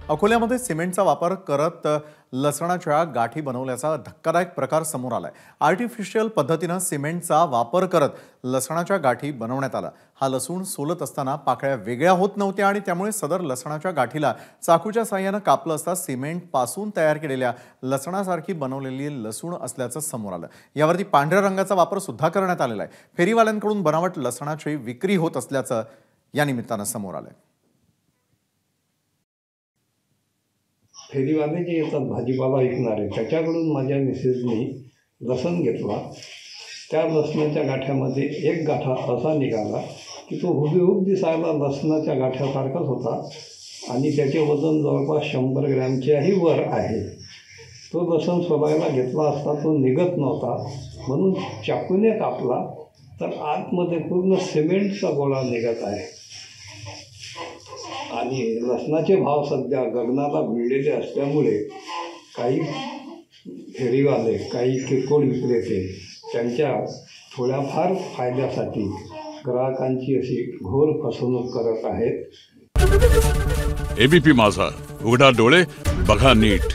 अकोल्यामध्ये सिमेंटचा वापर करत लसणाच्या गाठी बनवल्याचा धक्कादायक प्रकार समोर आलाय। आर्टिफिशियल पद्धतीने सिमेंटचा वापर करत लसणाच्या गाठी बनवण्यात आला। हा लसूण सोलत असताना पाकळ्या वेगळ्या होत नव्हत्या आणि त्यामुळे सदर लसणाच्या गाठीला चाकूच्या साहाय्याने कापलं असता सिमेंट पासून तयार केलेल्या लसणासारखी बनवलेली लसूण असल्याचं समोर आलं। यावरती पांढऱ्या रंगाचा वापर सुद्धा करण्यात आलेला आहे। फेरीवाल्यांकडून बनावट लसणाची विक्री होत असल्याचं या निमित्तानं समोर आलंय। फेरीवाले जे येतात भाजीपाला विकणारे त्याच्याकडून माझ्या मिसेसनी लसण घेतला। त्या लसणाच्या गाठ्यामध्ये एक गाठा असा निघाला की तो हुबेहूब दिसायला लसणाच्या गाठ्यासारखाच होता आणि त्याचे वजन जवळपास 100 ग्रॅमच्याही वर आहे। तो लसण सोलायला घेतला असता तो निघत नव्हता, म्हणून चाकूने कापला तर आतमध्ये पूर्ण सिमेंटचा गोळा निघत आहे आणि लसणाचे भाव सध्या गगनाला भिडलेले असल्यामुळे काही फेरीवाले, काही किरकोळ विक्रेते त्यांच्या थोड्याफार फायद्यासाठी ग्राहकांची अशी घोर फसवणूक करत आहेत। एबीपी माझा, उघडा डोळे बघा नीट।